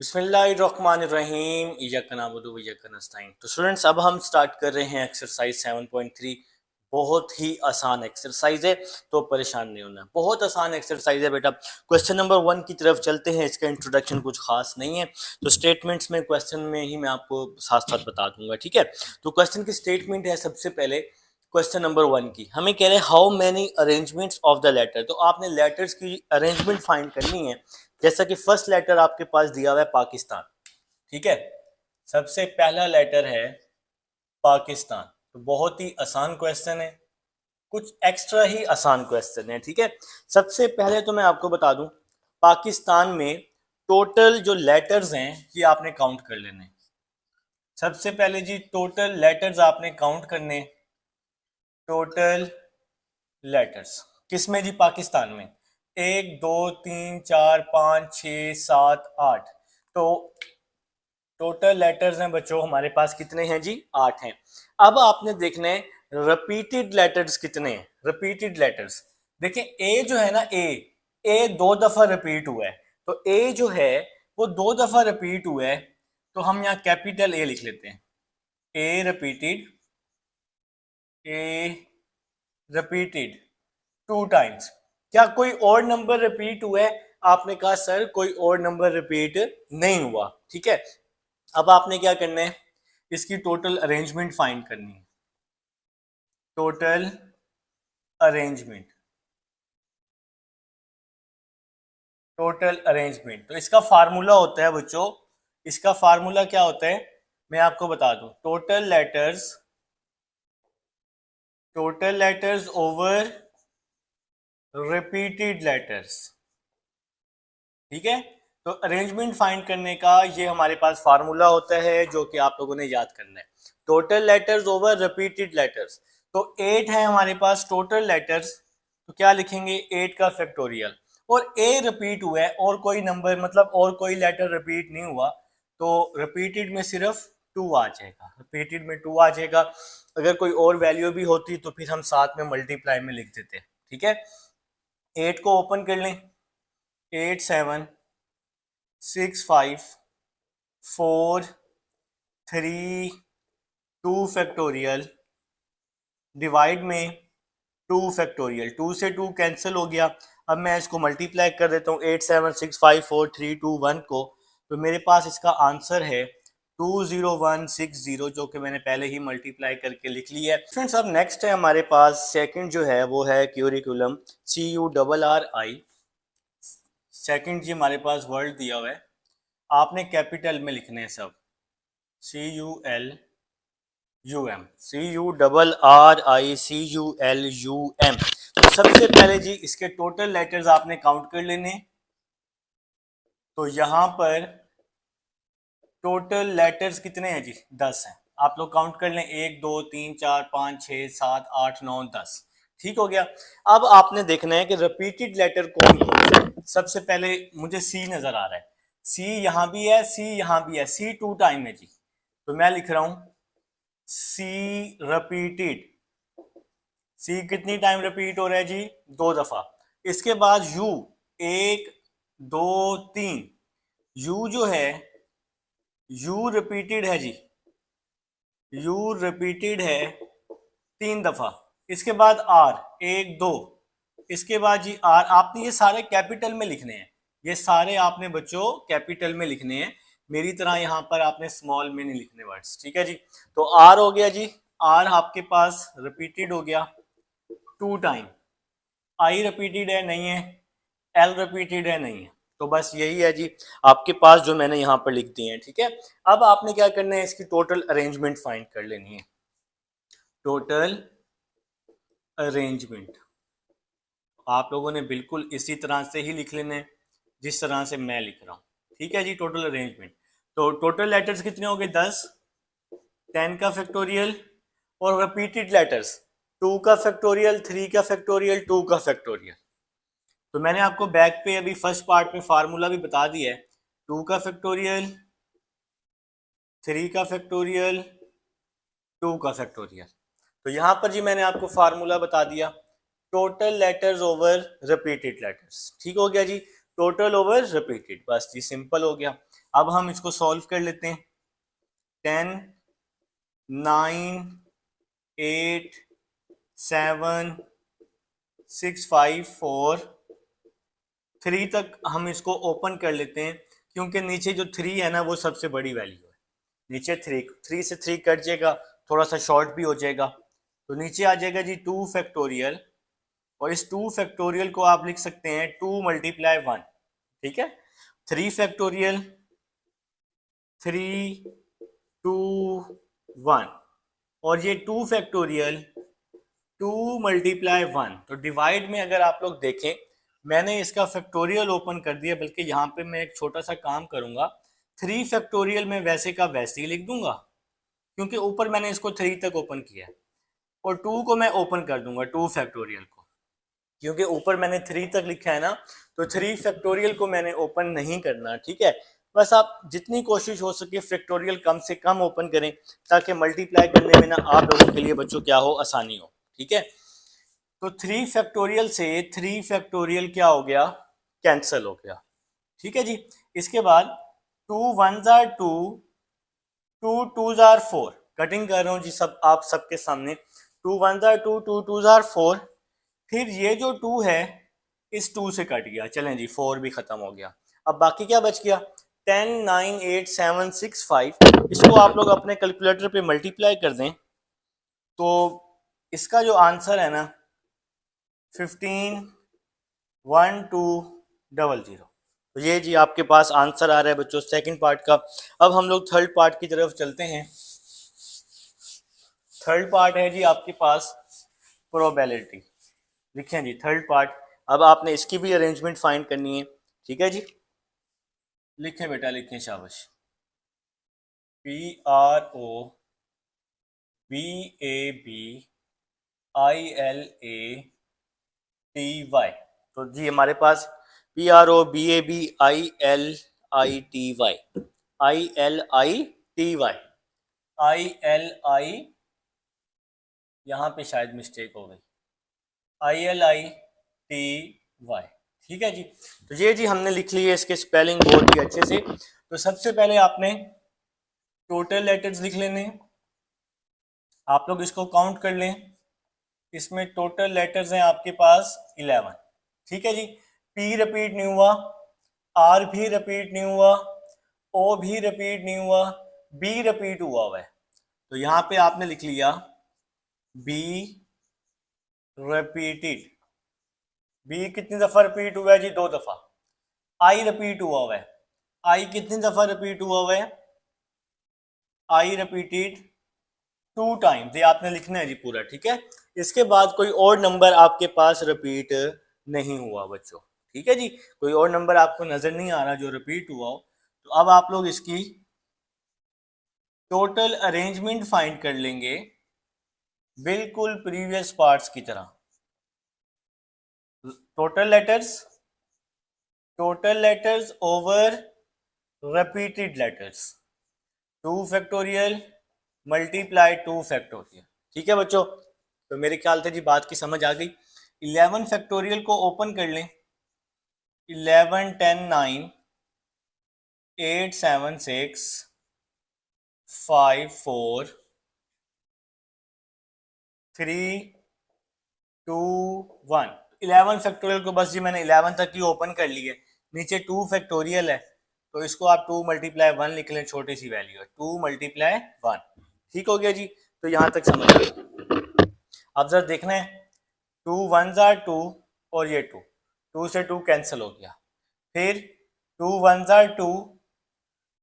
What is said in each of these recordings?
बिस्मिल्लाहिर्रहमानिर्रहीम इय्याका नअबुदु व इय्याका नस्तईन। तो स्टूडेंट्स अब हम स्टार्ट कर रहे हैं एक्सरसाइज 7.3। बहुत ही आसान एक्सरसाइज है, तो परेशान नहीं होना। बहुत आसान एक्सरसाइज है बेटा। क्वेश्चन नंबर 1 की तरफ चलते हैं। इसका इंट्रोडक्शन कुछ खास नहीं है, तो स्टेटमेंट्स में क्वेश्चन में ही मैं आपको साथ साथ बता दूंगा, ठीक है। तो क्वेश्चन की स्टेटमेंट है सबसे पहले क्वेश्चन नंबर 1 की। हमें कह रहे हैं how many arrangements of the letter. तो आपने लेटर्स की अरेंजमेंट फाइंड करनी है। जैसा कि फर्स्ट लेटर आपके पास दिया हुआ है पाकिस्तान, ठीक है। सबसे पहला लेटर है पाकिस्तान। तो बहुत ही आसान क्वेश्चन है, कुछ एक्स्ट्रा ही आसान क्वेश्चन है, ठीक है। सबसे पहले तो मैं आपको बता दूं, पाकिस्तान में टोटल जो लेटर्स हैं ये आपने काउंट कर लेने। सबसे पहले जी टोटल लेटर्स आपने काउंट करने। टोटल लेटर्स किसमें जी? पाकिस्तान में 1 2 3 4 5 6 7 8। तो टोटल लेटर्स हैं बच्चों हमारे पास कितने हैं जी? 8 हैं। अब आपने देखना है रिपीटेड लेटर्स कितने हैं। रिपीटेड लेटर्स देखिए, ए जो है ना, ए 2 दफा रिपीट हुआ है। तो ए जो है वो 2 दफा रिपीट हुआ है, तो हम यहाँ कैपिटल ए लिख लेते हैं। ए रिपीटेड, ए रिपीटेड 2 टाइम्स। क्या कोई और नंबर रिपीट हुआ है? आपने कहा सर कोई और नंबर रिपीट नहीं हुआ, ठीक है। अब आपने क्या करना है, इसकी टोटल अरेंजमेंट फाइंड करनी है। Total arrangement, total arrangement. तो इसका फार्मूला होता है बच्चों, इसका फार्मूला क्या होता है मैं आपको बता दूं। Total letters over repeated letters, ठीक है। तो अरेंजमेंट फाइंड करने का ये हमारे पास फार्मूला होता है, जो कि आप लोगों ने याद करना है। Total letters over repeated letters. तो 8 है हमारे पास टोटल लेटर्स, तो क्या लिखेंगे? 8 का फैक्टोरियल। और ए रिपीट हुआ है और कोई नंबर मतलब और कोई लेटर रिपीट नहीं हुआ, तो रिपीटेड में सिर्फ 2 आ जाएगा। रिपीटेड में 2 आ जाएगा। अगर कोई और वैल्यू भी होती तो फिर हम साथ में मल्टीप्लाई में लिख देते, ठीक है। 8 को ओपन कर लें। 8 7 6 5 4 3 2 फैक्टोरियल डिवाइड में 2 फैक्टोरियल। 2 से 2 कैंसिल हो गया। अब मैं इसको मल्टीप्लाई कर देता हूँ 8 7 6 5 4 3 2 1 को। तो मेरे पास इसका आंसर है 20160, जो कि मैंने पहले ही मल्टीप्लाई करके लिख लिया है। फ्रेंड्स अब नेक्स्ट है हमारे पास सेकंड जो है वो है क्यूरिकुलम CURRI। सेकंड जी हमारे पास वर्ड दिया हुआ है, आपने कैपिटल में लिखने हैं सब। CULUM, CURRICULUM। तो सबसे पहले जी इसके टोटल लेटर्स आपने काउंट कर लेने। तो यहां पर टोटल लेटर्स कितने हैं जी? 10 हैं। आप लोग काउंट कर लें, 1 2 3 4 5 6 7 8 9 10। ठीक हो गया। अब आपने देखना है कि रिपीटेड लेटर कौन कौन सा है। सबसे पहले मुझे सी नजर आ रहा है, सी यहां भी है, सी यहां भी है, सी 2 टाइम है जी। तो मैं लिख रहा हूं सी रिपीटेड। सी कितनी टाइम रिपीट हो रहा है जी? 2 दफा। इसके बाद यू 1 2 3। यू जो है यू रिपीटेड है जी, यू रिपीटेड है 3 दफा। इसके बाद आर 1 2। इसके बाद जी आर, आपने ये सारे कैपिटल में लिखने हैं। ये सारे आपने बच्चों कैपिटल में लिखने हैं, मेरी तरह यहां पर आपने स्मॉल में नहीं लिखने वर्ड्स, ठीक है जी। तो आर हो गया जी, आर आपके पास रिपीटेड हो गया 2 टाइम। आई रिपीटेड है? नहीं है। एल रिपीटेड है? नहीं है। तो बस यही है जी आपके पास जो मैंने यहाँ पर लिख दिए हैं, ठीक है। अब आपने क्या करना है, इसकी टोटल अरेंजमेंट फाइंड कर लेनी है। टोटल अरेंजमेंट आप लोगों ने बिल्कुल इसी तरह से ही लिख लेने जिस तरह से मैं लिख रहा हूँ, ठीक है जी। टोटल अरेंजमेंट, तो टोटल लेटर्स कितने हो गए? 10। 10 का फैक्टोरियल और रिपीटेड लेटर्स 2 का फैक्टोरियल, 3 का फैक्टोरियल, 2 का फैक्टोरियल। तो मैंने आपको बैक पे अभी फर्स्ट पार्ट में फार्मूला भी बता दिया है। 2 का फैक्टोरियल, 3 का फैक्टोरियल, 2 का फैक्टोरियल। तो यहां पर जी मैंने आपको फार्मूला बता दिया, total letters over repeated letters. ठीक हो गया जी, टोटल ओवर रिपीटेड, बस जी सिंपल हो गया। अब हम इसको सॉल्व कर लेते हैं। 10, 9, 8, 7, 6, 5, 4, 3 तक हम इसको ओपन कर लेते हैं, क्योंकि नीचे जो 3 है ना वो सबसे बड़ी वैल्यू है। नीचे 3 से 3 कट जाएगा, थोड़ा सा शॉर्ट भी हो जाएगा, तो नीचे आ जाएगा जी 2 फैक्टोरियल, और इस 2 फैक्टोरियल को आप लिख सकते हैं 2 मल्टीप्लाई 1, ठीक है। 3 फैक्टोरियल, 3, 2, 1, और ये 2 फैक्टोरियल 2 मल्टीप्लाई 1। तो डिवाइड में अगर आप लोग देखें, मैंने इसका फैक्टोरियल ओपन कर दिया, बल्कि यहाँ पे मैं एक छोटा सा काम करूंगा, 3 फैक्टोरियल में वैसे का वैसे ही लिख दूंगा, क्योंकि ऊपर मैंने इसको 3 तक ओपन किया है, और 2 को मैं ओपन कर दूंगा 2 फैक्टोरियल को, क्योंकि ऊपर मैंने 3 तक लिखा है ना, तो 3 फैक्टोरियल को मैंने ओपन नहीं करना, ठीक है। बस आप जितनी कोशिश हो सके फैक्टोरियल कम से कम ओपन करें, ताकि मल्टीप्लाई करने में ना आप लोगों के लिए बच्चों क्या हो, आसानी हो, ठीक है। तो 3 फैक्टोरियल से 3 फैक्टोरियल क्या हो गया, कैंसिल हो गया, ठीक है जी। इसके बाद 2 1s are 2, 2 2s are 4, cutting कर रहा हूँ जी सब आप सबके सामने। 2 1s are 2, 2 2s are 4, फिर ये जो 2 है इस 2 से कट गया, चलें जी 4 भी खत्म हो गया। अब बाकी क्या बच गया, 10 9 8 7 6 5, इसको आप लोग अपने कैलकुलेटर पे मल्टीप्लाई कर दें, तो इसका जो आंसर है ना 15 1 2 0 0। तो ये जी आपके पास आंसर आ रहा है बच्चों सेकंड पार्ट का। अब हम लोग थर्ड पार्ट की तरफ चलते हैं। थर्ड पार्ट है जी आपके पास प्रोबेबिलिटी। लिखें जी थर्ड पार्ट, अब आपने इसकी भी अरेंजमेंट फाइंड करनी है, ठीक है जी। लिखें बेटा लिखें, शाबाश। PROBABILATY, तो जी हमारे पास PROBABILITY यहाँ पे शायद मिस्टेक हो गई, ILITY, ठीक है जी। तो ये जी हमने लिख ली है इसके स्पेलिंग बहुत ही अच्छे से। तो सबसे पहले आपने टोटल लेटर्स लिख लेने, आप लोग इसको काउंट कर लें, इसमें टोटल लेटर्स हैं आपके पास 11, ठीक है जी। P रिपीट नहीं हुआ, R भी रिपीट नहीं हुआ, O भी रिपीट नहीं हुआ, B रिपीट हुआ है, तो यहाँ पे आपने लिख लिया B रिपीटेड। B कितनी दफा रिपीट हुआ है जी, 2 दफा। I रिपीट हुआ है, I कितनी दफा रिपीट हुआ है, I रिपीटेड 2 टाइम्स, ये आपने लिखना है जी पूरा, ठीक है। इसके बाद कोई और नंबर आपके पास रिपीट नहीं हुआ बच्चों, ठीक है जी। कोई और नंबर आपको नजर नहीं आ रहा जो रिपीट हुआ हो, तो अब आप लोग इसकी टोटल अरेंजमेंट फाइंड कर लेंगे बिल्कुल प्रीवियस पार्ट्स की तरह। Total letters over repeated letters, 2 factorial multiply 2 factorial, ठीक है बच्चों। तो मेरे ख्याल से जी बात की समझ आ गई। 11 फैक्टोरियल को ओपन कर लें, 11 10 9 8 7 6 5 4 3 2 1। 11 फैक्टोरियल को बस जी मैंने 11 तक ही ओपन कर ली है, नीचे 2 फैक्टोरियल है, तो इसको आप 2 मल्टीप्लाई 1 लिख लें, छोटी सी वैल्यू है 2 मल्टीप्लाई 1, ठीक हो गया जी। तो यहाँ तक समझ गए। अब जरा देखना है, 2 1s are 2, और ये 2 से 2 कैंसिल हो गया, फिर 2 1s are 2,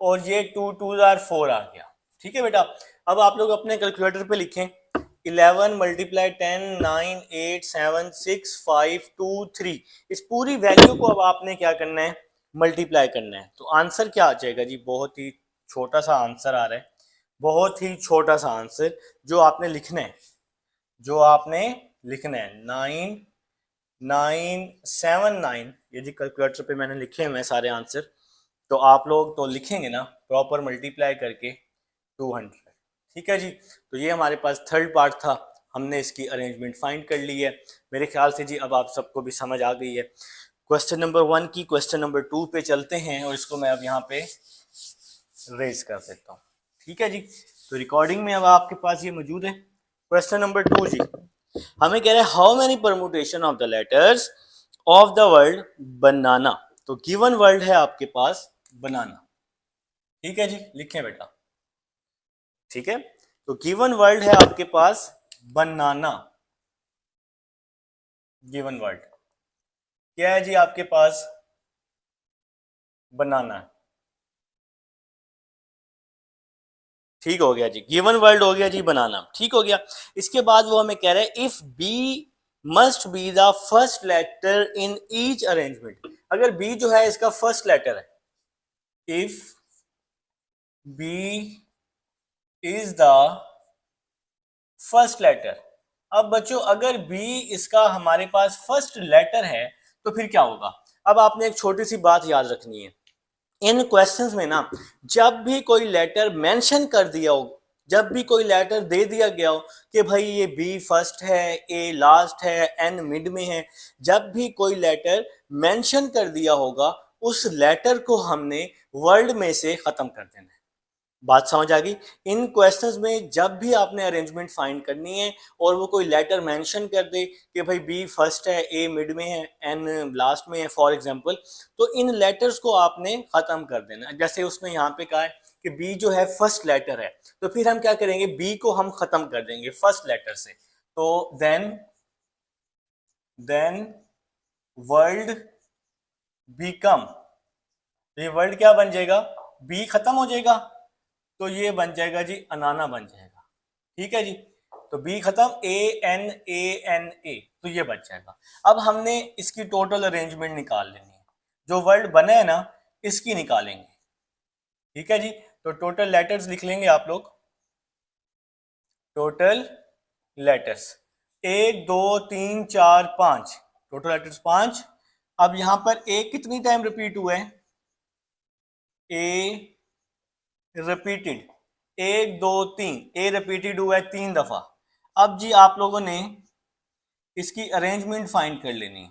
और ये 2 2s are 4 आ गया, ठीक है बेटा। अब आप लोग अपने कैलकुलेटर पे लिखें 11 मल्टीप्लाई 10 9 8 7 6 5 2 3, इस पूरी वैल्यू को अब आपने क्या करना है, मल्टीप्लाई करना है। तो आंसर क्या आ जाएगा जी, बहुत ही छोटा सा आंसर आ रहा है, बहुत ही छोटा सा आंसर जो आपने लिखना है, जो आपने लिखना है 9 9 7 9, ये जी कैलकुलेटर पे मैंने लिखे हुए सारे आंसर, तो आप लोग तो लिखेंगे ना प्रॉपर मल्टीप्लाई करके 200, ठीक है जी। तो ये हमारे पास थर्ड पार्ट था, हमने इसकी अरेंजमेंट फाइंड कर ली है। मेरे ख्याल से जी अब आप सबको भी समझ आ गई है। क्वेश्चन नंबर 1 की क्वेश्चन नंबर 2 पे चलते हैं, और इसको मैं अब यहाँ पे रेज कर देता हूँ। ठीक है जी, तो रिकॉर्डिंग में अब आपके पास ये मौजूद है। क्वेश्चन नंबर 2 जी, हमें कह रहे हैं how many permutation of the letters of the word banana. तो गिवन वर्ड है आपके पास बनाना। ठीक है जी, लिखें बेटा। ठीक है, तो गिवन वर्ड है आपके पास बनाना। गिवन वर्ड क्या है जी आपके पास? बनाना। ठीक हो गया जी, गिवन वर्ड हो गया जी बनाना, ठीक हो गया। इसके बाद वो हमें कह रहे हैं if B must be the first letter in each arrangement. अगर बी जो है इसका फर्स्ट लेटर है, if B is the first letter. अब बच्चों अगर बी इसका हमारे पास फर्स्ट लेटर है तो फिर क्या होगा? अब आपने एक छोटी सी बात याद रखनी है, इन क्वेश्चंस में ना जब भी कोई लेटर मेंशन कर दिया हो, जब भी कोई लेटर दे दिया गया हो कि भाई ये बी फर्स्ट है, ए लास्ट है, एन मिड में है, जब भी कोई लेटर मेंशन कर दिया होगा उस लेटर को हमने वर्ड में से खत्म कर देना है। बात समझ आ गई? इन क्वेश्चंस में जब भी आपने अरेंजमेंट फाइंड करनी है और वो कोई लेटर मेंशन कर दे कि भाई बी फर्स्ट है, ए मिड में है, एन लास्ट में है फॉर एग्जांपल, तो इन लेटर्स को आपने खत्म कर देना। जैसे उसने यहाँ पे कहा है कि बी जो है फर्स्ट लेटर है, तो फिर हम क्या करेंगे? बी को हम खत्म कर देंगे फर्स्ट लेटर से। तो देन वर्ल्ड बीकम, ये वर्ल्ड क्या बन जाएगा? बी खत्म हो जाएगा तो ये बन जाएगा जी अनाना बन जाएगा। ठीक है जी, तो बी खत्म, ANANA, तो ये बच जाएगा। अब हमने इसकी टोटल अरेंजमेंट निकाल लेनी है, जो वर्ड बने हैं ना इसकी निकालेंगे। ठीक है जी, तो टोटल लेटर्स लिख लेंगे आप लोग। Total letters 1 2 3 4 5, total letters 5। अब यहां पर ए कितनी टाइम रिपीट हुए हैं? ए रिपीटेड, 1 2 3, ए रिपीटेड हुआ है 3 दफा। अब जी आप लोगों ने इसकी अरेंजमेंट फाइंड कर लेनी है,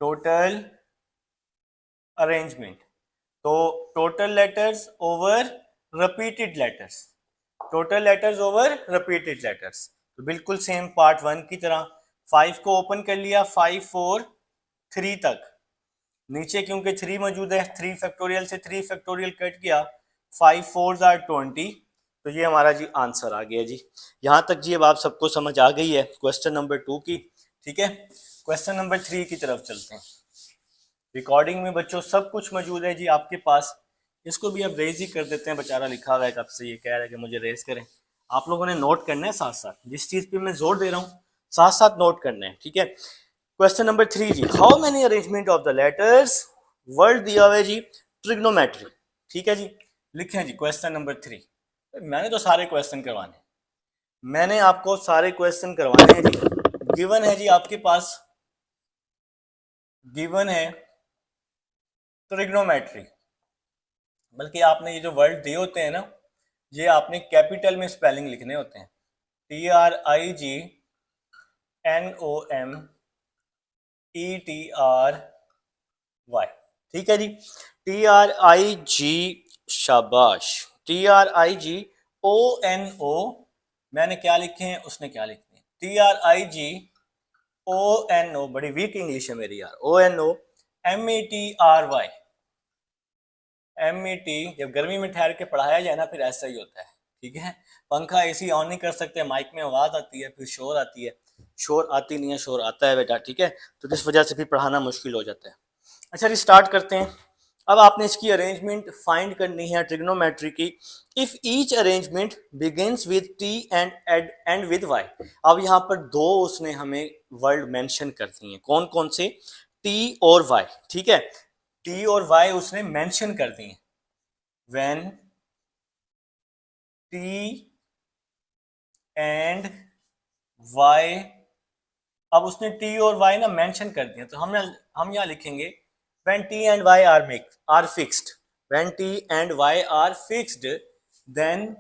टोटल अरेंजमेंट। तो total letters over repeated letters, total letters over repeated letters, तो बिल्कुल सेम पार्ट 1 की तरह। 5 को ओपन कर लिया, 5 4 3 तक, नीचे क्योंकि 3 मौजूद है, 3 फैक्टोरियल से 3 फैक्टोरियल कट किया, 5 4s are 20, तो ये हमारा जी आंसर आ गया जी। यहाँ तक जी अब आप सबको समझ आ गई है क्वेश्चन नंबर 2 की। ठीक है, क्वेश्चन नंबर 3 की तरफ चलते हैं। रिकॉर्डिंग में बच्चों सब कुछ मौजूद है जी आपके पास, इसको भी अब रेज ही कर देते हैं। बेचारा लिखा हुआ है कब से, ये कह रहा है कि मुझे रेज करें। आप लोगों ने नोट करना है साथ साथ, जिस चीज़ पे मैं जोर दे रहा हूँ साथ साथ नोट करना है। ठीक है, क्वेश्चन नंबर 3 जी, how many arrangement of the letters word दिया हुआ है जी ट्रिग्नोमेट्री। ठीक है जी, लिखें जी क्वेश्चन नंबर 3। मैंने तो सारे क्वेश्चन करवाने, मैंने आपको सारे क्वेश्चन करवाने हैं जी। गिवन है जी आपके पास, गिवन है ट्रिग्नोमेट्री, बल्कि आपने ये जो वर्ड दिए होते हैं ना, ये आपने कैपिटल में स्पेलिंग लिखने होते हैं, TRIGNOMETRY। ठीक है जी, TRIG, शाबाश, TRIGONO, मैंने क्या लिखे हैं उसने क्या लिखे हैं, TRIGONO, बड़ी वीक इंग्लिश है मेरी यार, ONOMETRY। MET जब गर्मी में ठहर के पढ़ाया जाए ना फिर ऐसा ही होता है। ठीक है, पंखा AC ऑन नहीं कर सकते, माइक में आवाज आती है, फिर शोर आती है, शोर आती नहीं है, शोर आता है बेटा। ठीक है, तो जिस वजह से फिर पढ़ाना मुश्किल हो जाता है। अच्छा जी, स्टार्ट करते हैं। अब आपने इसकी अरेंजमेंट फाइंड करनी है ट्रिग्नोमेट्री की। If each arrangement begins with T and with Y। अब यहाँ पर दो उसने हमें वर्ड मेंशन कर दिए हैं, कौन कौन से? T और Y। ठीक है, T और Y उसने मेंशन कर दिए। व्हेन T एंड Y, अब उसने T और Y ना मेंशन कर दिया, तो हम यहाँ लिखेंगे when T and Y are fixed, when T and Y are fixed, then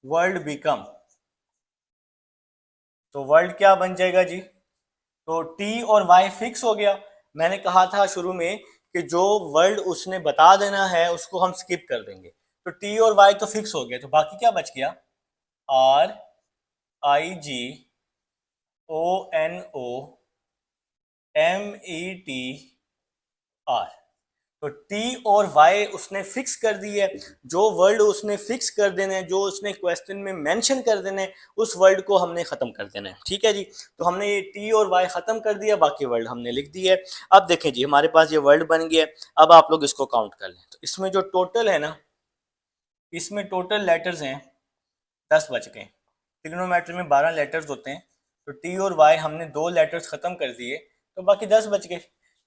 world become, तो वर्ल्ड क्या बन जाएगा जी? तो T और Y फिक्स हो गया। मैंने कहा था शुरू में कि जो वर्ड उसने बता देना है उसको हम स्किप कर देंगे। तो टी और वाई तो फिक्स हो गया, तो बाकी क्या बच गया, R I G O N O M E T R. तो टी और वाई उसने फिक्स कर दी है। जो वर्ड उसने फिक्स कर देने हैं, जो उसने क्वेश्चन में मेंशन कर देने, उस वर्ड को हमने खत्म कर देना है। ठीक है जी, तो हमने ये टी और वाई खत्म कर दिया, बाकी वर्ड हमने लिख दिए। अब देखें जी, हमारे पास ये वर्ड बन गया। अब आप लोग इसको काउंट कर लें, तो इसमें जो टोटल है ना, इसमें टोटल लेटर्स हैं 10 बच गए। ट्रिग्नोमेट्री में 12 लेटर्स होते हैं, तो टी और वाई हमने 2 लेटर्स खत्म कर दिए, तो बाकी 10 बच गए।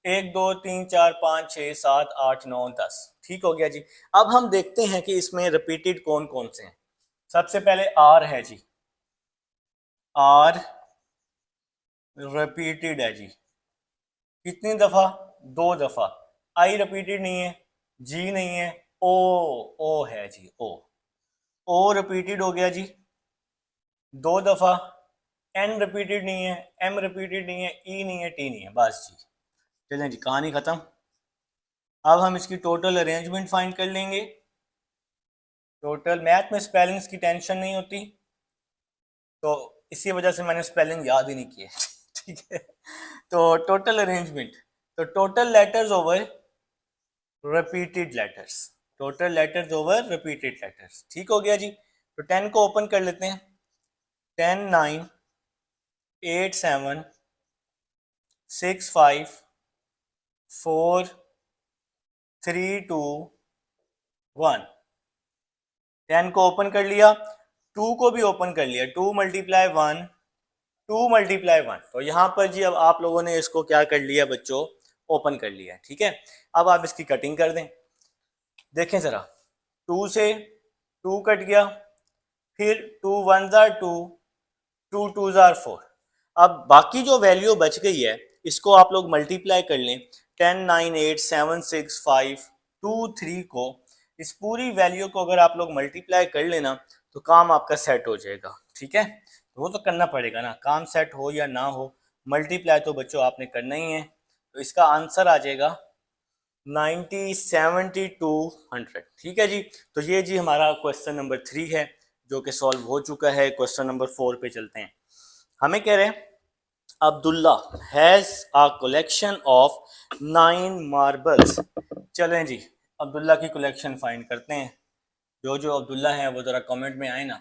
1 2 3 4 5 6 7 8 9 10। ठीक हो गया जी। अब हम देखते हैं कि इसमें रिपीटेड कौन कौन से हैं। सबसे पहले आर है जी, आर रिपीटेड है जी। कितनी दफा, 2 दफा। आई रिपीटेड नहीं है, जी नहीं है, ओ है जी, ओ रिपीटेड हो गया जी 2 दफा। एन रिपीटेड नहीं है, एम रिपीटेड नहीं है, ई नहीं है, टी नहीं है, बस जी। चलें जी, कहानी खत्म। अब हम इसकी टोटल अरेंजमेंट फाइंड कर लेंगे। टोटल मैथ में स्पेलिंग्स की टेंशन नहीं होती, तो इसी वजह से मैंने स्पेलिंग याद ही नहीं किए। ठीक है, तो टोटल अरेंजमेंट, तो total letters over repeated letters, total letters over repeated letters. ठीक हो गया जी। तो 10 को ओपन कर लेते हैं। 10 9 8 7 6 5 4 3 2 1। 10 को ओपन कर लिया, 2 को भी ओपन कर लिया। 2 मल्टीप्लाई 1, 2 मल्टीप्लाई 1। तो यहाँ पर जी अब आप लोगों ने इसको क्या कर लिया बच्चों, ओपन कर लिया। ठीक है, अब आप इसकी कटिंग कर दें। देखें ज़रा, 2 से 2 कट गया, फिर 2 1 जार 2, 2 2 जार 4। अब बाकी जो वैल्यू बच गई है इसको आप लोग मल्टीप्लाई कर लें। 10 9 8 7 6 5 2 3 को, इस पूरी वैल्यू को अगर आप लोग मल्टीप्लाई कर लेना तो काम आपका सेट हो जाएगा। ठीक है, तो वो तो करना पड़ेगा ना, काम सेट हो या ना हो, मल्टीप्लाई तो बच्चों आपने करना ही है। तो इसका आंसर आ जाएगा 90 7200। ठीक है जी, तो ये जी हमारा क्वेश्चन नंबर 3 है जो कि सॉल्व हो चुका है। क्वेश्चन नंबर 4 पे चलते हैं। हमें कह रहे हैं Abdullah has a collection of 9 marbles. चलें जी, अब्दुल्ला की कलेक्शन फाइंड करते हैं। जो जो अब्दुल्ला हैं वो ज़रा कमेंट में आए ना,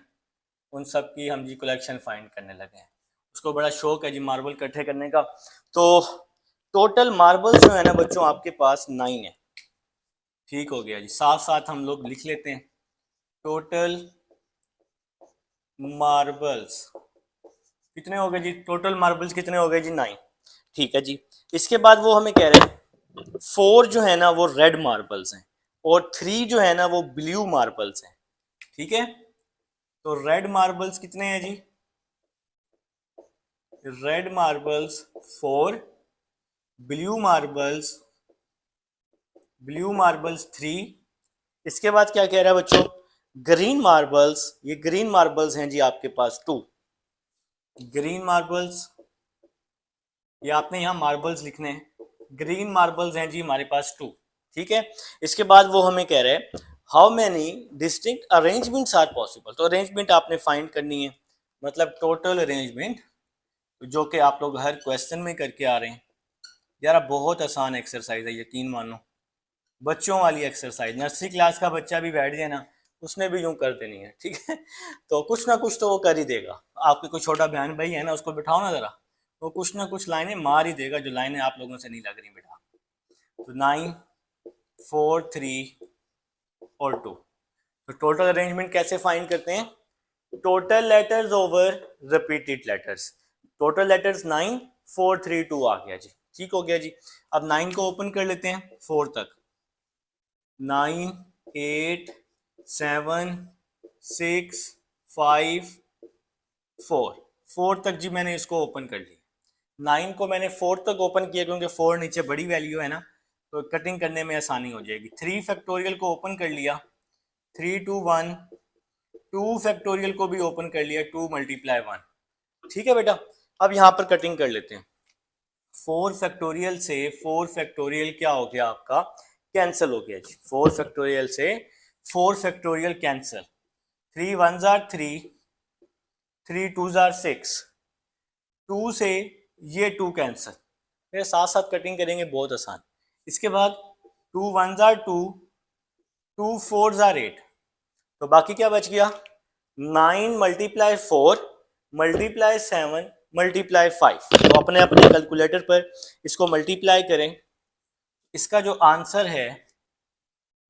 उन सब की हम जी कलेक्शन फाइंड करने लगे हैं। उसको बड़ा शौक है जी मार्बल इकट्ठे करने का। तो टोटल मार्बल जो है ना बच्चों आपके पास 9 है। ठीक हो गया जी, साथ साथ हम लोग लिख लेते हैं। टोटल मार्बल्स कितने हो गए जी, टोटल मार्बल्स कितने हो गए जी, 9। ठीक है जी, इसके बाद वो हमें कह रहे हैं 4 जो है ना वो रेड मार्बल्स हैं और 3 जो है ना वो ब्लू मार्बल्स हैं। ठीक है, तो रेड मार्बल्स कितने हैं जी, रेड मार्बल्स 4, ब्लू मार्बल्स 3। इसके बाद क्या कह रहा है बच्चों, ग्रीन मार्बल्स, ये ग्रीन मार्बल्स हैं जी आपके पास 2। ग्रीन मार्बल्स, ये आपने यहाँ मार्बल्स लिखने हैं, ग्रीन मार्बल्स हैं जी हमारे पास 2। ठीक है, इसके बाद वो हमें कह रहे हैं how many distinct arrangements are possible. तो अरेंजमेंट आपने फाइंड करनी है, मतलब टोटल अरेंजमेंट, जो कि आप लोग हर क्वेश्चन में करके आ रहे हैं। यार बहुत आसान एक्सरसाइज है, यकीन मानो, बच्चों वाली एक्सरसाइज। नर्सरी क्लास का बच्चा भी बैठ जाए ना, उसने भी यूं कर देनी है। ठीक है, तो कुछ ना कुछ तो वो कर ही देगा। आपके कोई छोटा बहन भाई है ना, उसको बिठाओ ना जरा, वो कुछ ना कुछ लाइनें मार ही देगा जो लाइनें आप लोगों से नहीं लग रही बेटा। तो 9 4 3 और 2। तो टोटल अरेंजमेंट कैसे फाइंड करते हैं, total letters over repeated letters. Total letters 9 4 3 2 आ गया जी। ठीक हो गया जी। अब 9 को ओपन कर लेते हैं 4 तक। 9 8 7 6 5 4 तक जी मैंने इसको ओपन कर लिया। 9 को मैंने 4 तक ओपन किया क्योंकि 4 नीचे बड़ी वैल्यू है ना, तो कटिंग करने में आसानी हो जाएगी। 3 फैक्टोरियल को ओपन कर लिया, 3 2 1। 2 फैक्टोरियल को भी ओपन कर लिया, 2 मल्टीप्लाई 1। ठीक है बेटा, अब यहाँ पर कटिंग कर लेते हैं। 4 फैक्टोरियल से 4 फैक्टोरियल क्या हो गया आपका, कैंसिल हो गया जी। 4 फैक्टोरियल से 4 फैक्टोरियल कैंसिल, 3 1 आर 3, 3 2 आर 6, 2 से ये 2 कैंसिल, मेरे साथ साथ कटिंग करेंगे, बहुत आसान। इसके बाद 2 1 आर 2, 2 4 आर 8, तो बाकी क्या बच गया, 9 मल्टीप्लाई 4 मल्टीप्लाई 7 मल्टीप्लाई 5। तो अपने अपने कैलकुलेटर पर इसको मल्टीप्लाई करें, इसका जो आंसर है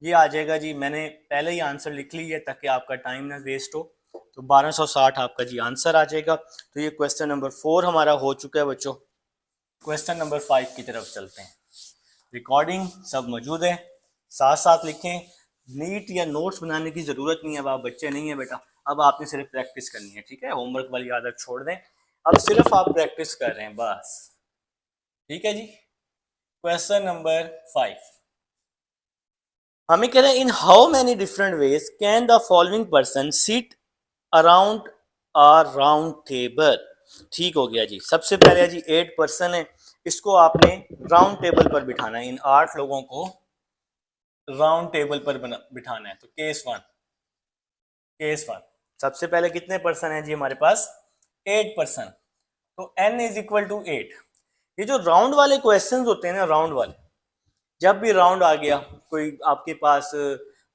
ये आ जाएगा जी, मैंने पहले ही आंसर लिख ली है ताकि आपका टाइम ना वेस्ट हो। तो 1260 आपका जी आंसर आ जाएगा। तो ये क्वेश्चन नंबर 4 हमारा हो चुका है बच्चों। क्वेश्चन नंबर 5 की तरफ चलते हैं। रिकॉर्डिंग सब मौजूद है, साथ साथ लिखें। नीट या नोट्स बनाने की ज़रूरत नहीं है, अब आप बच्चे नहीं है बेटा, अब आपने सिर्फ प्रैक्टिस करनी है, ठीक है। होमवर्क वाली आदत छोड़ दें, अब सिर्फ आप प्रैक्टिस कर रहे हैं बस, ठीक है जी। क्वेश्चन नंबर 5 हमें कह रहे हैं, in how many different ways can the following person sit around a round table. ठीक हो गया जी। सबसे पहले जी 8 पर्सन है, इसको आपने राउंड टेबल पर बिठाना है। इन 8 लोगों को राउंड टेबल पर बिठाना है। तो केस वन सबसे पहले कितने पर्सन है जी हमारे पास, 8 पर्सन। तो n इज इक्वल टू 8। ये जो राउंड वाले क्वेश्चंस होते हैं ना, राउंड वाले, जब भी राउंड आ गया, कोई आपके पास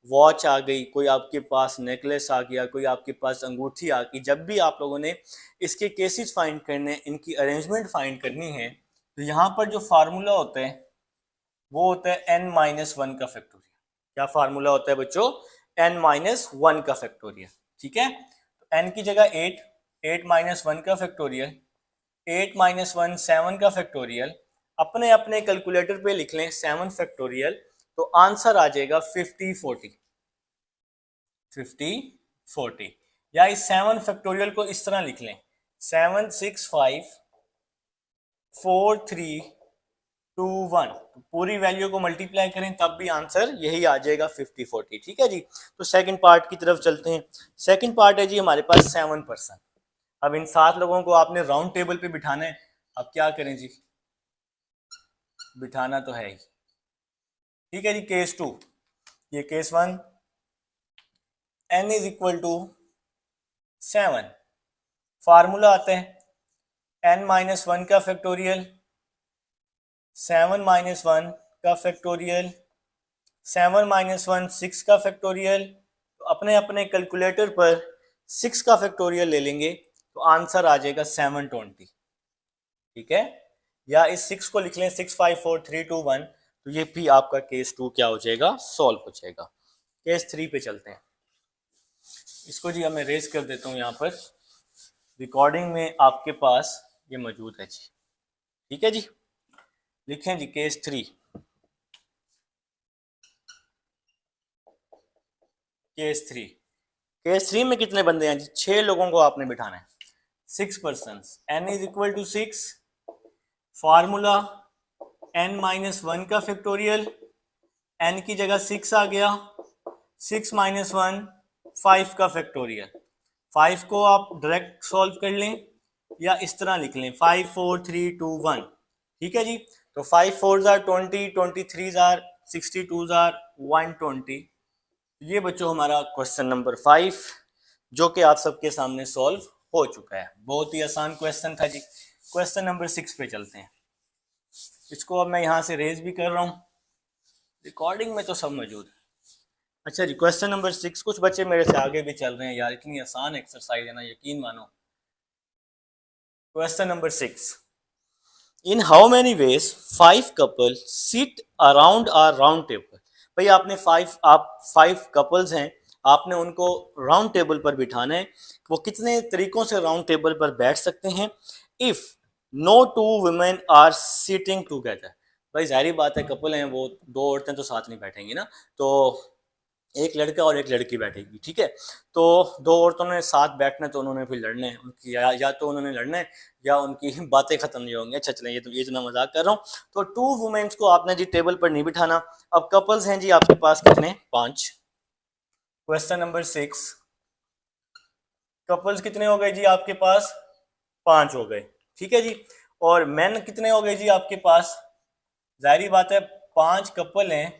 वॉच आ गई, कोई आपके पास नेकलेस आ गया, कोई आपके पास अंगूठी आ गई, जब भी आप लोगों ने इसके केसेस फाइंड करने, इनकी अरेंजमेंट फाइंड करनी है, तो यहाँ पर जो फार्मूला होता है वो होता है n माइनस वन का फैक्टोरियल। क्या फार्मूला होता है बच्चों, n माइनस वन का फैक्टोरियल, ठीक है। तो n की जगह 8, 8 माइनस वन का फैक्टोरियल, 8 माइनस वन 7 का फैक्टोरियल, अपने अपने कैलकुलेटर पे लिख लें 7 फैक्टोरियल, तो आंसर आ जाएगा 50 40। या इस 7 फैक्टोरियल को इस तरह लिख लें 7 6 5 4 3 2 1, तो पूरी वैल्यू को मल्टीप्लाई करें तब भी आंसर यही आ जाएगा 50 40, ठीक है जी। तो सेकंड पार्ट की तरफ चलते हैं। सेकंड पार्ट है जी हमारे पास 7 पर्सन। अब इन 7 लोगों को आपने राउंड टेबल पे बिठाना है। अब क्या करें जी, बिठाना तो है ही, ठीक है जी। केस 2, ये case 1, n is equal to 7, formula आता है n माइनस वन का फैक्टोरियल, 7 माइनस वन का फैक्टोरियल, 7 माइनस वन 6 का फैक्टोरियल। तो अपने अपने कैलकुलेटर पर 6 का फैक्टोरियल ले लेंगे तो आंसर आ जाएगा 720, ठीक है। या इस 6 को लिख लें 6 5 4 3 2 1, तो ये भी आपका केस 2 क्या हो जाएगा, सॉल्व हो जाएगा। केस 3 पे चलते हैं। इसको जी मैं रेज कर देता हूँ, यहाँ पर रिकॉर्डिंग में आपके पास ये मौजूद है जी, ठीक है जी। लिखें जी केस 3। केस 3 में कितने बंदे हैं जी, 6 लोगों को आपने बिठाना है, 6 person. n is equal to 6, formula n minus one का फैक्टोरियल, n की जगह 6 आ गया, 6 माइनस वन 5 का फैक्टोरियल। 5 को आप डायरेक्ट सॉल्व कर लें या इस तरह लिख लें 5 4 3 2 1, ठीक है जी। तो 5 4 आर 20, 23 आर 62 आर 120। ये बच्चों हमारा क्वेश्चन नंबर 5 जो कि आप सबके सामने सॉल्व हो चुका है। बहुत ही आसान क्वेश्चन था जी। क्वेश्चन नंबर 6 पे चलते हैं। इसको अब मैं यहाँ से रेज भी कर रहा हूँ, रिकॉर्डिंग में तो सब मौजूद है। अच्छा जी, क्वेश्चन नंबर 6, कुछ बच्चे मेरे से आगे भी चल रहे हैं यार, इतनी आसान एक्सरसाइज है ना, यकीन मानो। Question number 6, in how many veg 5 couple seat around a round table. भाई आपने 5 कपल्स हैं, आपने उनको राउंड टेबल पर बिठाना है। वो कितने तरीकों से राउंड टेबल पर बैठ सकते हैं। If no two women are sitting together. भाई जाहिर बात है, कपल हैं वो, दो औरतें तो साथ नहीं बैठेंगी ना, तो एक लड़का और एक लड़की बैठेगी, ठीक है। तो दो औरतों ने साथ बैठना, तो उन्होंने फिर लड़ना है उनकी, या तो उन्होंने लड़ना है या उनकी बातें खत्म नहीं होंगी। अच्छा चलें, ये तो मैं मजाक कर रहा हूँ। तो 2 वुमेन्स को आपने जी टेबल पर नहीं बिठाना। अब कपल्स हैं जी आपके पास कितने, 5। क्वेश्चन नंबर 6, कपल्स कितने हो गए जी आपके पास, 5 हो गए, ठीक है जी। और मैन कितने हो गए जी आपके पास? जाहिर बात है 5 कपल हैं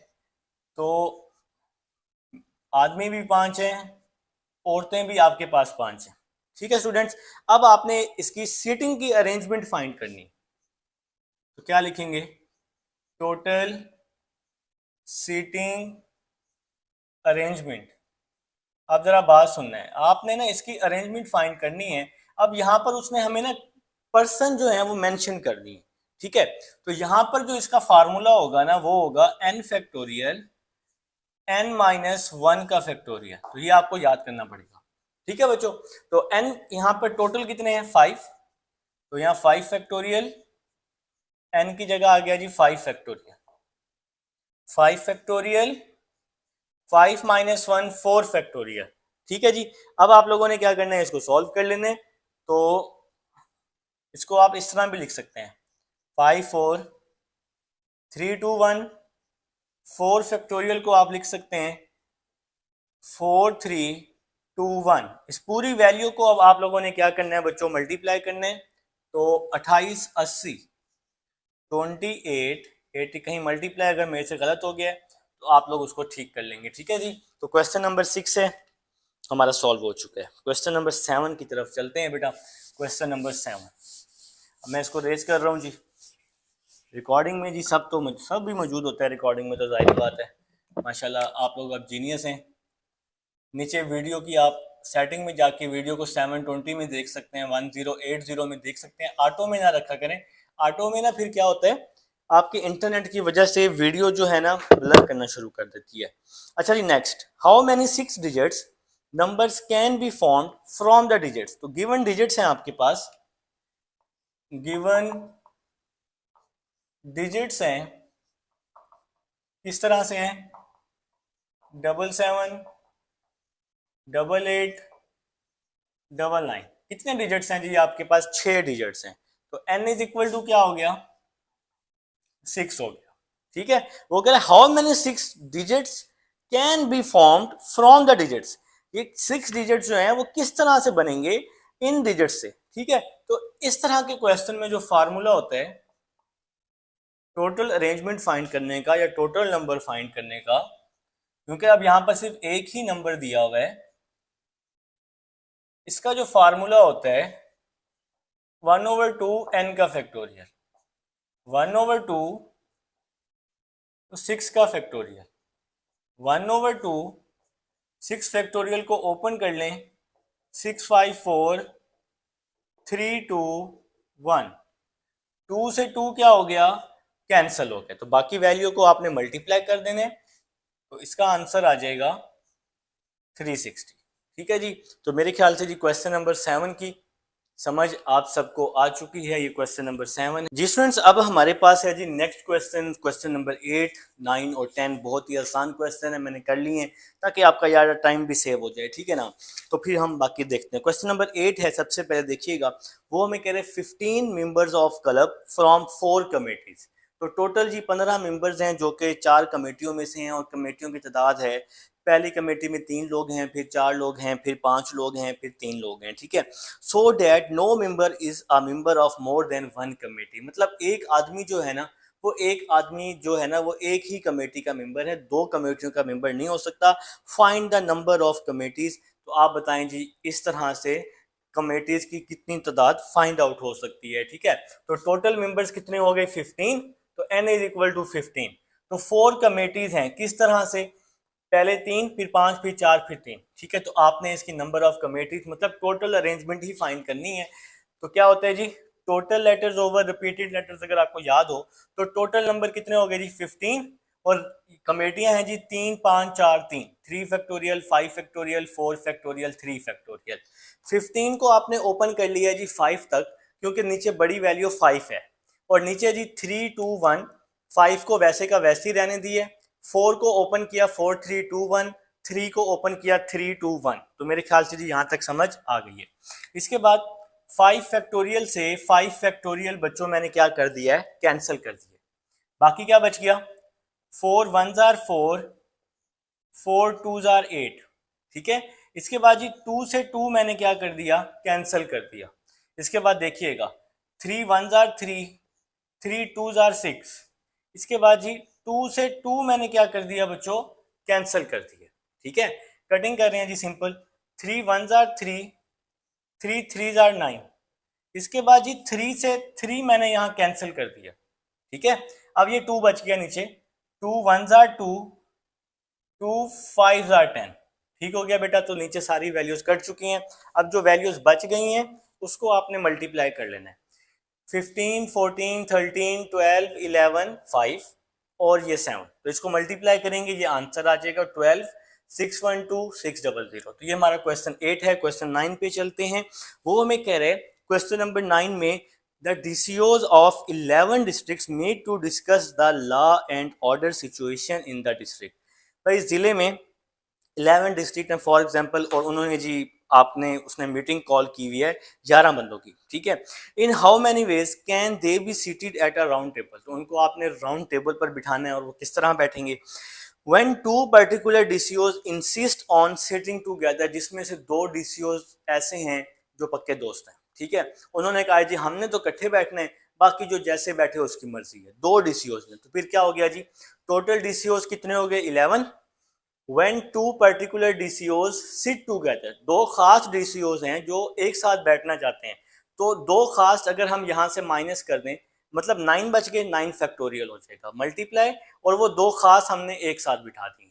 तो आदमी भी 5 हैं, औरतें भी आपके पास 5 हैं। ठीक है स्टूडेंट्स, अब आपने इसकी सीटिंग की अरेंजमेंट फाइंड करनी, तो क्या लिखेंगे? Total seating arrangement. अब जरा बात सुनना है आपने ना, इसकी अरेंजमेंट फाइंड करनी है। अब यहाँ पर उसने हमें ना पर्सन जो है वो मेंशन कर दी है, ठीक है। तो यहाँ पर जो इसका फार्मूला होगा ना वो होगा n फैक्टोरियल n माइनस 1 का फैक्टोरियल। तो ये आपको याद करना पड़ेगा, ठीक है बच्चों। तो n यहाँ पर टोटल कितने हैं? 5। तो यहाँ 5 फैक्टोरियल, n की जगह आ गया जी 5 फैक्टोरियल। 5 फैक्टोरियल, 5 माइनस 1 4 फैक्टोरियल, ठीक है जी। अब आप लोगों ने क्या करना है, इसको सॉल्व कर लेने। तो इसको आप इस तरह भी लिख सकते हैं, 5 4 3 2 1। 4 फैक्टोरियल को आप लिख सकते हैं 4 3 2 1। इस पूरी वैल्यू को अब आप लोगों ने क्या करना है बच्चों? मल्टीप्लाई करना है। तो 28 80 28 80, कहीं मल्टीप्लाई अगर मेरे से गलत हो गया है तो आप लोग उसको ठीक कर लेंगे, ठीक है जी। तो क्वेश्चन नंबर 6 है हमारा सॉल्व हो चुका है। क्वेश्चन नंबर 7 की तरफ चलते हैं बेटा। क्वेश्चन नंबर 7, मैं इसको रेज कर रहा हूँ जी। रिकॉर्डिंग में जी सब भी मौजूद होता है रिकॉर्डिंग में, तो जाहिर बात है माशाल्लाह आप लोग अब जीनियस हैं। नीचे वीडियो की आप सेटिंग में जाके वीडियो को 720 में देख सकते हैं, 1080 में देख सकते हैं। ऑटो में ना रखा करें, ऑटो में ना फिर क्या होता है आपके इंटरनेट की वजह से वीडियो जो है ना ब्लर करना शुरू कर देती है। अच्छा जी next, how many 6 digits numbers can be formed from the digits. तो गिवन डिजिट्स हैं आपके पास, गिवन डिजिट्स हैं, किस तरह से हैं? 7 7 8 9। कितने डिजिट्स हैं जी आपके पास? 6 डिजिट्स हैं। तो n इज इक्वल टू क्या हो गया? 6 हो गया, ठीक है। वो कह रहा है how many 6 digits can be formed from the digits. ये 6 डिजिट्स जो हैं वो किस तरह से बनेंगे इन डिजिट्स से, ठीक है। तो इस तरह के क्वेश्चन में जो फार्मूला होता है टोटल अरेंजमेंट फाइंड करने का या टोटल नंबर फाइंड करने का, क्योंकि अब यहां पर सिर्फ एक ही नंबर दिया हुआ है, इसका जो फार्मूला होता है 1/2 n का फैक्टोरियल, 1/2 तो 6 का फैक्टोरियल, 1/2 6 फैक्टोरियल को ओपन कर लें, 6 5 4 3 2 1। 2 से 2 क्या हो गया? कैंसल हो गया। तो बाकी वैल्यू को आपने मल्टीप्लाई कर देने, तो इसका आंसर आ जाएगा 360, ठीक है जी। तो मेरे ख्याल से जी क्वेश्चन नंबर 7 की समझ आप सबको आ चुकी है। ये क्वेश्चन नंबर 7 है जी स्टूडेंट्स। अब हमारे पास है जी नेक्स्ट क्वेश्चन, क्वेश्चन नंबर 8 9 और 10। बहुत ही आसान क्वेश्चन है, मैंने कर लिए हैं ताकि आपका यार टाइम भी सेव हो जाए, ठीक है ना। तो फिर हम बाकी देखते हैं। क्वेश्चन नंबर 8 है, सबसे पहले देखिएगा, वो हमें कह रहे हैं 15 members of club from 4 committees. तो टोटल जी 15 मेंबर्स हैं जो कि 4 कमेटियों में से हैं, और कमेटियों की तादाद है, पहली कमेटी में 3 लोग हैं, फिर 4 लोग हैं, फिर 5 लोग हैं, फिर 3 लोग हैं, ठीक है। So that no member is a member of more than 1 committee. मतलब एक आदमी जो है ना, वो एक आदमी जो है ना वो एक ही कमेटी का मेंबर है, 2 कमेटियों का मेंबर नहीं हो सकता। Find the number of committees. तो आप बताएं जी इस तरह से कमेटीज की कितनी तादाद फाइंड आउट हो सकती है, ठीक है। तो टोटल मेंबर्स कितने हो गए? 15। तो n इज इक्वल टू 15। तो 4 कमेटीज हैं, किस तरह से? पहले 3 फिर 5 फिर 4 फिर 3, ठीक है। तो आपने इसकी नंबर ऑफ कमेटीज मतलब टोटल अरेंजमेंट ही फाइंड करनी है। तो क्या होता है जी, total letters over repeated letters अगर आपको याद हो तो टोटल नंबर कितने हो गए जी? 15। और कमेटियां हैं जी 3 5 4 3, 3 फैक्टोरियल 5 फैक्टोरियल 4 फैक्टोरियल 3 फैक्टोरियल। 15 को आपने ओपन कर लिया जी 5 तक, क्योंकि नीचे बड़ी वैल्यू 5 है, और नीचे जी 3 2 1, 5 को वैसे का वैसे ही रहने दिए, 4 को ओपन किया 4 3 2 1, 3 को ओपन किया 3 2 1। तो मेरे ख्याल से जी यहाँ तक समझ आ गई है। इसके बाद 5 फैक्टोरियल से 5 फैक्टोरियल बच्चों मैंने क्या कर दिया है? कैंसिल कर दिया। बाकी क्या बच गया? 4 1 आर 4, 4 2 आर 8, ठीक है। इसके बाद जी 2 से 2 मैंने क्या कर दिया? कैंसिल कर दिया। इसके बाद देखिएगा 3 1 जार 3, 3 2 जार 6। इसके बाद जी 2 से 2 मैंने क्या कर दिया बच्चों, कैंसिल कर दिया। ठीक है, कटिंग कर रहे हैं जी सिंपल। 3 1 jar 3, 3 3 jar 9। इसके बाद जी 3 से 3 मैंने यहाँ कैंसिल कर दिया। ठीक है, अब ये 2 बच गया नीचे। 2 1 जार 2, 2 5 जार 10। ठीक हो गया बेटा, तो नीचे सारी वैल्यूज कट चुकी हैं। अब जो वैल्यूज बच गई हैं उसको आपने मल्टीप्लाई कर लेना है। 15 14 13 12 11 5 और ये 7, तो इसको मल्टीप्लाई करेंगे, ये आंसर आ जाएगा 12 612 600। तो ये हमारा क्वेश्चन 8 है। क्वेश्चन 9 पे चलते हैं। वो हमें कह रहे हैं क्वेश्चन नंबर 9 में the DCOs of 11 districts meet to discuss the law and order situation in the district. भाई इस जिले में 11 डिस्ट्रिक्ट हैं फॉर एग्जांपल, और उन्होंने जी आपने उसने मीटिंग कॉल की हुई है 11 बंदों की। ठीक है, in how many ways can they be seated at a round table, तो उनको आपने राउंड टेबल पर बिठाना है, और वो किस तरह बैठेंगे। When two particular DCOs insist on sitting together, जिसमें से 2 DCOs ऐसे हैं जो पक्के दोस्त हैं। ठीक है, उन्होंने कहा जी हमने तो इकट्ठे बैठना है, बाकी जो जैसे बैठे उसकी मर्जी है। 2 DCOs ने, तो फिर क्या हो गया जी, टोटल DCOs कितने हो गए 11। When two particular DCOs sit together, 2 खास DCOs हैं जो एक साथ बैठना चाहते हैं, तो 2 खास अगर हम यहाँ से माइनस कर दें, मतलब 9 बच गए, 9 फैक्टोरियल हो जाएगा मल्टीप्लाई, और वो 2 खास हमने एक साथ बिठा दिए।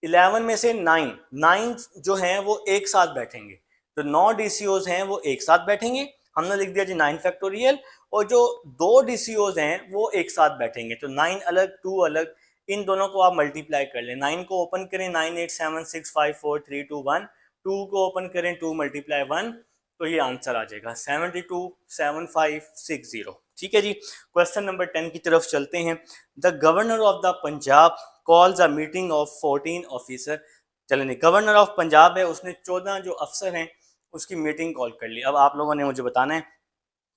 11 में से 9 जो हैं वो एक साथ बैठेंगे, तो 9 DCOs हैं वो एक साथ बैठेंगे, हमने लिख दिया जी 9 फैक्टोरियल, और जो 2 DCOs हैं वो एक साथ बैठेंगे, तो 9 अलग 2 अलग, इन दोनों को आप मल्टीप्लाई कर लें। 9 को ओपन करें 9 8 7 6 5 4 3 2 1, 2 को ओपन करें 2 मल्टीप्लाई 1, तो ये आंसर आ जाएगा 72 7560। ठीक है जी, क्वेश्चन नंबर 10 की तरफ चलते हैं। The governor of the Punjab calls a meeting of 14 officer. चलें, गवर्नर ऑफ पंजाब है, उसने 14 जो अफसर हैं उसकी मीटिंग कॉल कर ली। अब आप लोगों ने मुझे बताना है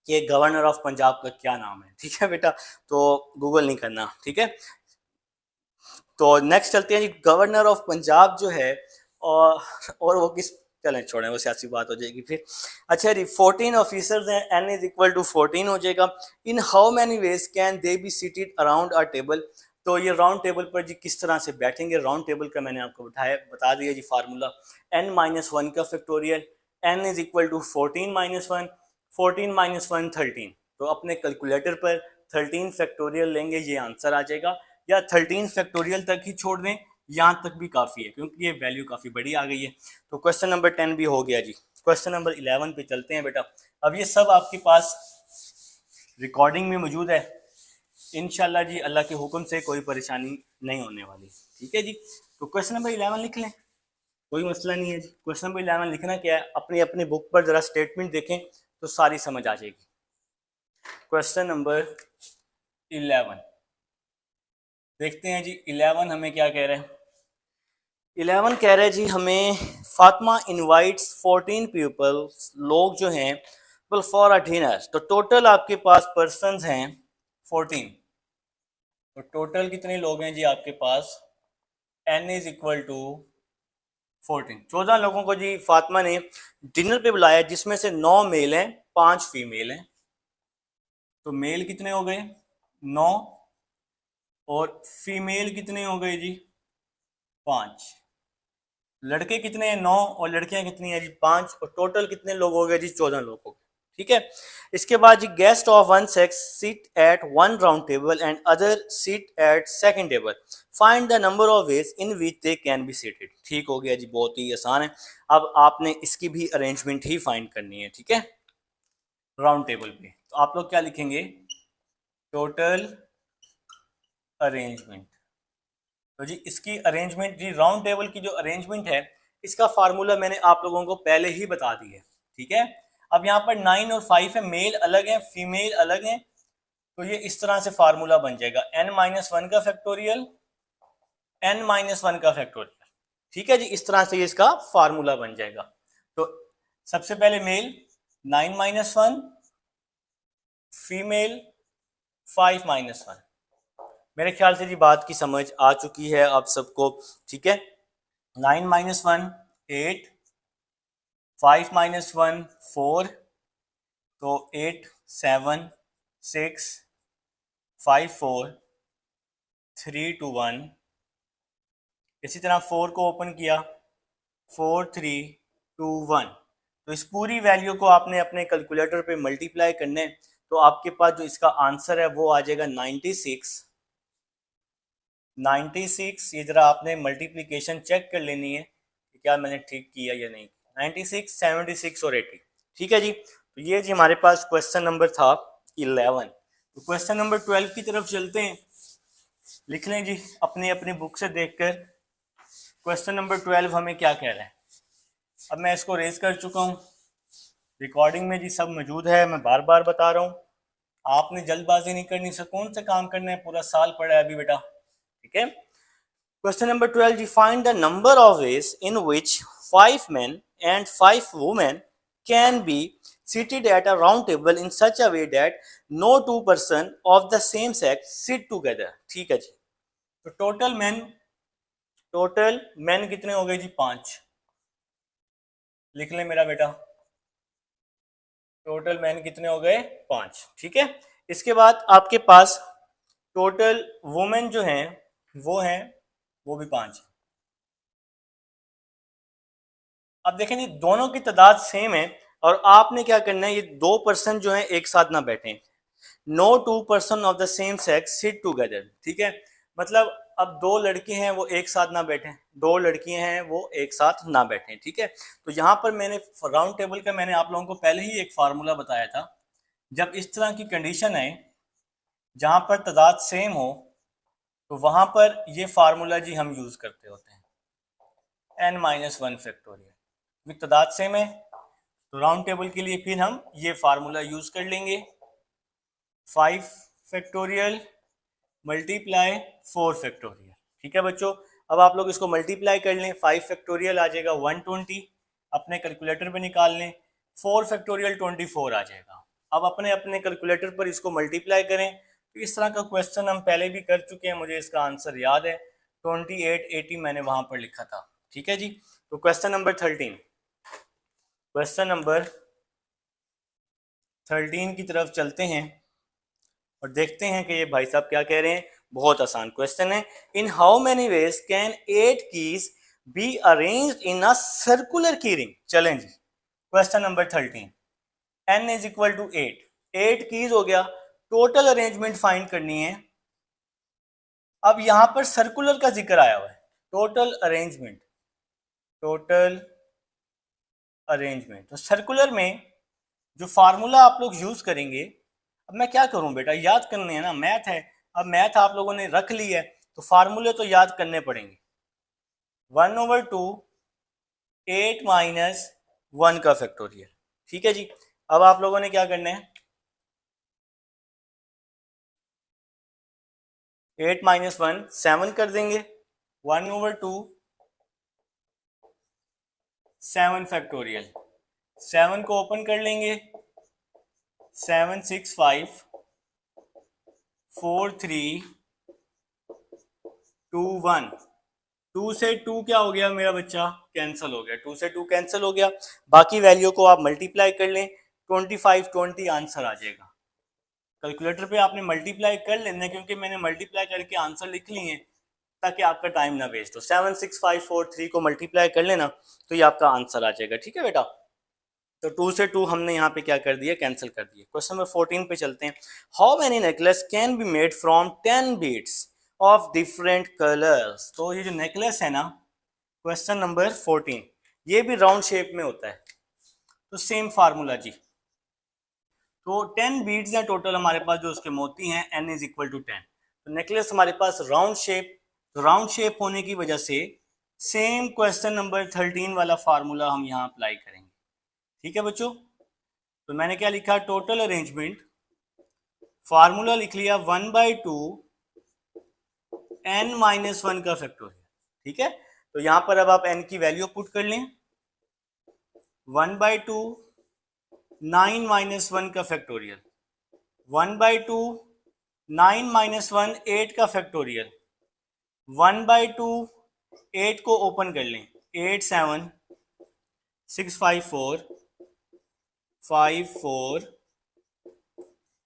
कि गवर्नर ऑफ पंजाब का क्या नाम है। ठीक है बेटा, तो गूगल नहीं करना। ठीक है, तो नेक्स्ट चलते हैं जी, गवर्नर ऑफ पंजाब जो है और वो किस, चलें छोड़ें, वो सियासी बात हो जाएगी फिर। अच्छा जी, 14 ऑफिसर्स हैं, n इज इक्वल टू 14 हो जाएगा। In how many ways can they be seated around a table, तो ये राउंड टेबल पर जी किस तरह से बैठेंगे। राउंड टेबल का मैंने आपको बता दिया जी फार्मूला, n माइनस 1 का factorial, n is equal to 14 minus 1, 14 minus 1 13, तो अपने कैलकुलेटर पर 13 फैक्टोरियल लेंगे, ये आंसर आ जाएगा, या 13 फैक्टोरियल तक ही छोड़ दें, यहाँ तक भी काफ़ी है क्योंकि ये वैल्यू काफ़ी बड़ी आ गई है। तो क्वेश्चन नंबर 10 भी हो गया जी। क्वेश्चन नंबर 11 पे चलते हैं बेटा। अब ये सब आपके पास रिकॉर्डिंग में मौजूद है, इंशाल्लाह जी अल्लाह के हुक्म से कोई परेशानी नहीं होने वाली। ठीक है जी, तो क्वेश्चन नंबर 11 लिख लें, कोई मसला नहीं है जी। क्वेश्चन नंबर 11 लिखना क्या है, अपनी अपनी बुक पर ज़रा स्टेटमेंट देखें तो सारी समझ आ जाएगी। क्वेश्चन नंबर 11 देखते हैं जी। 11 हमें क्या कह रहे हैं, 11 कह रहे हैं जी हमें, फातिमा इनवाइट्स 14 पीपल, लोग जो हैं फॉर अ डिनर, तो टोटल आपके पास पर्सन्स हैं 14, तो टोटल कितने लोग हैं जी आपके पास, n इज इक्वल टू 14, 14 लोगों को जी फातिमा ने डिनर पे बुलाया, जिसमें से 9 मेल हैं 5 फीमेल हैं, तो मेल कितने हो गए 9, और फीमेल कितने हो गए जी 5, लड़के कितने हैं 9 और लड़कियां कितनी हैं जी 5, और टोटल कितने लोग हो गए जी 14 लोग हो गए। ठीक है, इसके बाद जी guest of one sex sit at one round table and other sit at second table, find the number of ways in which they can be seated. ठीक हो गया जी, बहुत ही आसान है। अब आपने इसकी भी अरेंजमेंट ही फाइंड करनी है। ठीक है, राउंड टेबल पे तो आप लोग क्या लिखेंगे, टोटल अरेंजमेंट। तो जी इसकी अरेंजमेंट जी, राउंड टेबल की जो अरेंजमेंट है इसका फार्मूला मैंने आप लोगों को पहले ही बता दी है। ठीक है, अब यहाँ पर 9 और 5 है, मेल अलग है फीमेल अलग है, तो ये इस तरह से फार्मूला बन जाएगा n माइनस 1 का फैक्टोरियल, n माइनस 1 का फैक्टोरियल। ठीक है जी, इस तरह से ये इसका फार्मूला बन जाएगा। तो सबसे पहले मेल 9 माइनस 1, फीमेल 5 माइनस 1। मेरे ख्याल से जी बात की समझ आ चुकी है आप सबको। ठीक है, 9 माइनस 1 8, 5 माइनस 1 4, तो 8 7 6 5 4 3 2 1। इसी तरह 4 को ओपन किया 4 3 2 1। तो इस पूरी वैल्यू को आपने अपने कैलकुलेटर पे मल्टीप्लाई करने, तो आपके पास जो इसका आंसर है वो आ जाएगा 96। 96, ये जरा आपने मल्टीप्लिकेशन चेक कर लेनी है कि क्या मैंने ठीक किया या नहीं। 96, 76 और 80। ठीक है जी, तो ये जी हमारे पास क्वेश्चन नंबर था 11। तो क्वेश्चन नंबर 12 की तरफ चलते हैं। लिख लें जी अपनी अपनी बुक से देखकर क्वेश्चन नंबर 12 हमें क्या कह रहा है। अब मैं इसको रेज कर चुका हूँ, रिकॉर्डिंग में जी सब मौजूद है, मैं बार बार बता रहा हूँ, आपने जल्दबाजी नहीं करनी, सुकून से काम करना है, पूरा साल पड़ा है अभी बेटा। ठीक है, क्वेश्चन नंबर 12 जी, find the number of ways in which 5 men and 5 women can be seated at a round table in such a way that no two person of the same sex sit together। ठीक है जी, तो total man कितने हो गए जी 5। लिख लें मेरा बेटा, टोटल मैन कितने हो गए 5। ठीक है, इसके बाद आपके पास टोटल वुमेन जो हैं वो भी 5। अब देखें जी दोनों की तादाद सेम है और आपने क्या करना है, ये 2 पर्सन जो हैं एक साथ ना बैठें। No two person of the same sex sit together. ठीक है, मतलब अब 2 लड़के हैं वो एक साथ ना बैठें, 2 लड़कियां हैं वो एक साथ ना बैठें। ठीक है, तो यहाँ पर मैंने राउंड टेबल का मैंने आप लोगों को पहले ही एक फार्मूला बताया था। जब इस तरह की कंडीशन आए जहाँ पर तादाद सेम हो तो वहाँ पर ये फार्मूला जी हम यूज़ करते होते हैं n-1 फैक्टोरियल। विद तादाद सेम है तो राउंड टेबल के लिए फिर हम ये फार्मूला यूज़ कर लेंगे, 5 फैक्टोरियल मल्टीप्लाई 4 फैक्टोरियल। ठीक है बच्चों, अब आप लोग इसको मल्टीप्लाई कर लें, 5 फैक्टोरियल आ जाएगा 120, अपने कैलकुलेटर पे निकाल लें, 4 फैक्टोरियल 24 आ जाएगा। अब अपने अपने कैलकुलेटर पर इसको मल्टीप्लाई करें। तो इस तरह का क्वेश्चन हम पहले भी कर चुके हैं, मुझे इसका आंसर याद है, 2880 मैंने वहां पर लिखा था। ठीक है जी, तो क्वेश्चन नंबर 13 की तरफ चलते हैं और देखते हैं कि ये भाई साहब क्या कह रहे हैं। बहुत आसान क्वेश्चन है। In how many ways can 8 keys be arranged in a circular key ring. चलें जी, question number 13, n is equal to 8 keys हो गया, टोटल अरेंजमेंट फाइंड करनी है। अब यहां पर सर्कुलर का जिक्र आया हुआ है, टोटल अरेंजमेंट। तो सर्कुलर में जो फार्मूला आप लोग यूज करेंगे, अब मैं क्या करूं बेटा, याद करने हैं ना, मैथ है। अब मैथ आप लोगों ने रख ली है तो फार्मूले तो याद करने पड़ेंगे। 1/2 8-1 का फैक्टोरियल। ठीक है जी, अब आप लोगों ने क्या करना है, 8-1 7 कर देंगे, 1/2 7 फैक्टोरियल। 7 को ओपन कर लेंगे, 7 6 5 4 3 2 1। 2 से 2 क्या हो गया मेरा बच्चा, कैंसिल हो गया, 2 से 2 कैंसिल हो गया। बाकी वैल्यू को आप मल्टीप्लाई कर लें, 25 20 आंसर आ जाएगा। कैलकुलेटर पे आपने मल्टीप्लाई कर लेना, क्योंकि मैंने मल्टीप्लाई करके आंसर लिख लिए हैं ताकि आपका टाइम ना वेस्ट हो। 7 6 5 4 3 को मल्टीप्लाई कर लेना तो ये आपका आंसर आ जाएगा। ठीक है बेटा, तो 2 से 2 हमने यहाँ पे क्या कर दिया, कैंसिल कर दिया। क्वेश्चन नंबर 14 पे चलते हैं। How many necklace can be made from 10 beads of different colours. तो ये जो नेकलेस है ना, क्वेश्चन नंबर 14, ये भी राउंड शेप में होता है। तो सेम फार्मूला जी, तो 10 बीड्स हैं टोटल हमारे पास, जो उसके मोती हैं, n इज इक्वल टू 10। तो नेकलेस हमारे पास राउंड शेप, तो राउंड शेप होने की वजह से सेम क्वेश्चन नंबर 13 वाला फार्मूला हम यहाँ अप्लाई करेंगे। ठीक है बच्चों, तो मैंने क्या लिखा, टोटल अरेंजमेंट, फार्मूला लिख लिया 1/2 n-1 का फैक्टोरियल। ठीक है, तो यहां पर अब आप n की वैल्यू पुट कर लें, 1/2 9-1 का फैक्टोरियल, 1/2 9-1 8 का फैक्टोरियल, 1/2 8 को ओपन कर लें, 8 7 6 5 4 5 4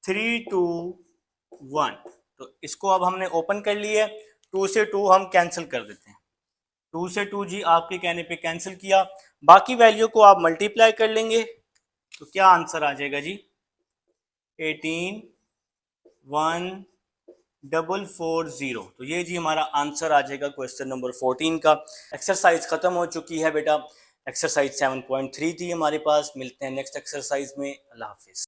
3 2 1। तो इसको अब हमने ओपन कर लिया, 2 से 2 हम कैंसिल कर देते हैं, 2 से 2 जी आपके कहने पे कैंसिल किया, बाकी वैल्यू को आप मल्टीप्लाई कर लेंगे तो क्या आंसर आ जाएगा जी 18,1,440। तो ये जी हमारा आंसर आ जाएगा क्वेश्चन नंबर 14 का। एक्सरसाइज खत्म हो चुकी है बेटा, एक्सरसाइज 7.3 थी हमारे पास। मिलते हैं नेक्स्ट एक्सरसाइज में। अल्लाह हाफिज।